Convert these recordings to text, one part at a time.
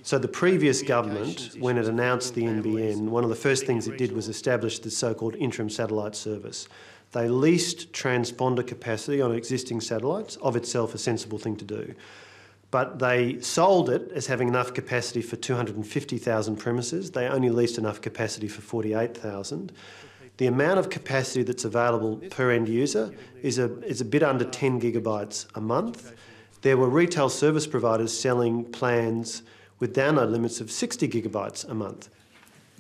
So the previous government, when it announced the NBN, one of the first things it did was establish the so-called interim satellite service. They leased transponder capacity on existing satellites, of itself a sensible thing to do. But they sold it as having enough capacity for 250,000 premises. They only leased enough capacity for 48,000. The amount of capacity that's available per end user is a bit under 10 gigabytes a month. There were retail service providers selling plans with download limits of 60 gigabytes a month.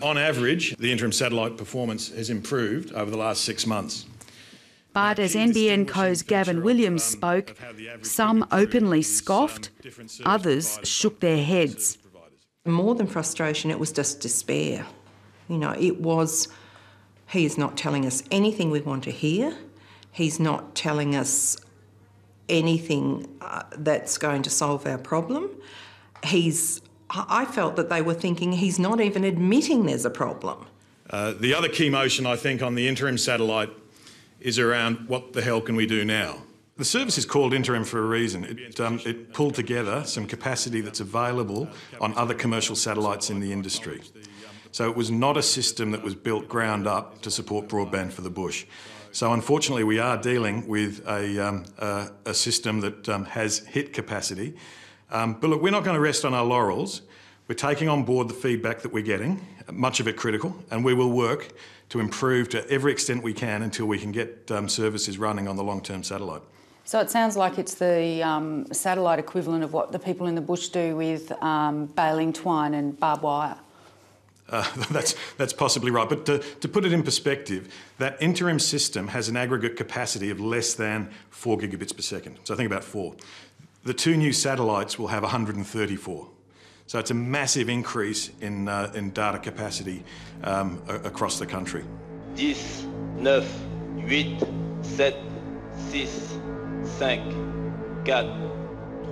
On average, the interim satellite performance has improved over the last 6 months. But as NBN co's Gavin Williams spoke, some openly scoffed, others shook their heads. More than frustration, it was just despair. You know, it was, he is not telling us anything we want to hear. He's not telling us anything that's going to solve our problem. I felt that they were thinking he's not even admitting there's a problem. The other key motion, I think, on the interim satellite is around what the hell can we do now? The service is called interim for a reason. It pulled together some capacity that's available on other commercial satellites in the industry. So it was not a system that was built ground up to support broadband for the bush. So unfortunately we are dealing with a system that has hit capacity. But look, we're not going to rest on our laurels. We're taking on board the feedback that we're getting, much of it critical, and we will work to improve to every extent we can until we can get services running on the long-term satellite. So it sounds like it's the satellite equivalent of what the people in the bush do with baling twine and barbed wire. That's possibly right, but to put it in perspective, that interim system has an aggregate capacity of less than 4 gigabits per second. So think about 4. The 2 new satellites will have 134. So it's a massive increase in data capacity across the country. 10, 9, 8, 7, 6, 5,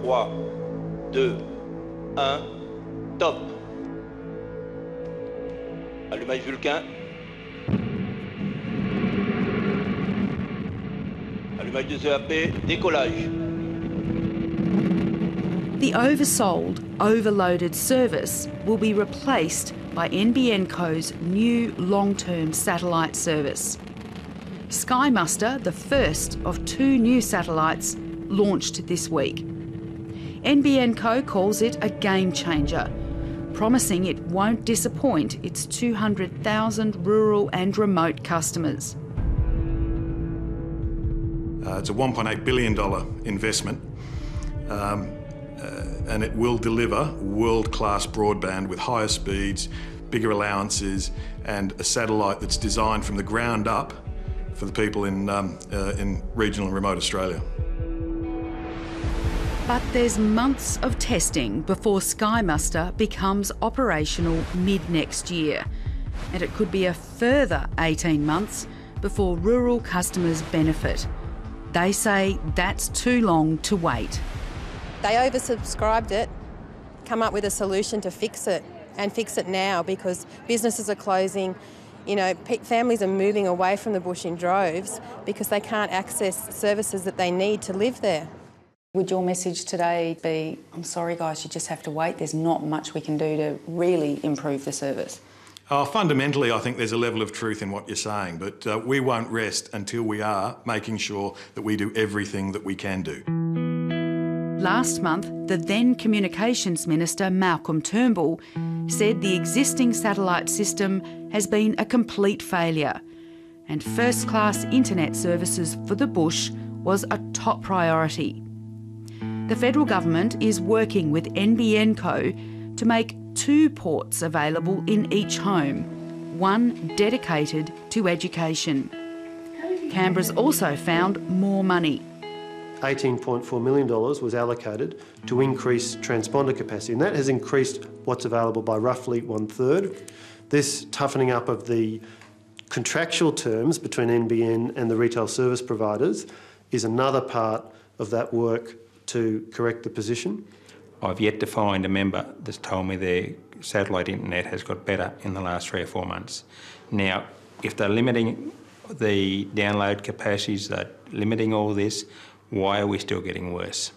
4, 3, 2, 1, top. Allumage VULCAIN. Allumage de CAP, décollage. The oversold, overloaded service will be replaced by NBN co's new long-term satellite service. Sky Muster, the first of 2 new satellites, launched this week. NBN co calls it a game changer, promising it won't disappoint its 200,000 rural and remote customers. It's a $1.8 billion investment. And it will deliver world-class broadband with higher speeds, bigger allowances, and a satellite that's designed from the ground up for the people in regional and remote Australia. But there's months of testing before Sky Muster becomes operational mid-next year. And it could be a further 18 months before rural customers benefit. They say that's too long to wait. They oversubscribed it, come up with a solution to fix it, and fix it now, because businesses are closing, you know, families are moving away from the bush in droves because they can't access services that they need to live there. Would your message today be, I'm sorry guys, you just have to wait, there's not much we can do to really improve the service? Fundamentally, I think there's a level of truth in what you're saying, but we won't rest until we are making sure that we do everything that we can do. Last month, the then Communications Minister, Malcolm Turnbull, said the existing satellite system has been a complete failure, and first-class internet services for the bush was a top priority. The federal government is working with NBN co to make 2 ports available in each home, one dedicated to education. Canberra's also found more money. $18.4 million was allocated to increase transponder capacity, and that has increased what's available by roughly 1/3. This toughening up of the contractual terms between NBN and the retail service providers is another part of that work to correct the position. I've yet to find a member that's told me their satellite internet has got better in the last 3 or 4 months. Now, if they're limiting the download capacities, they're limiting all this, why are we still getting worse?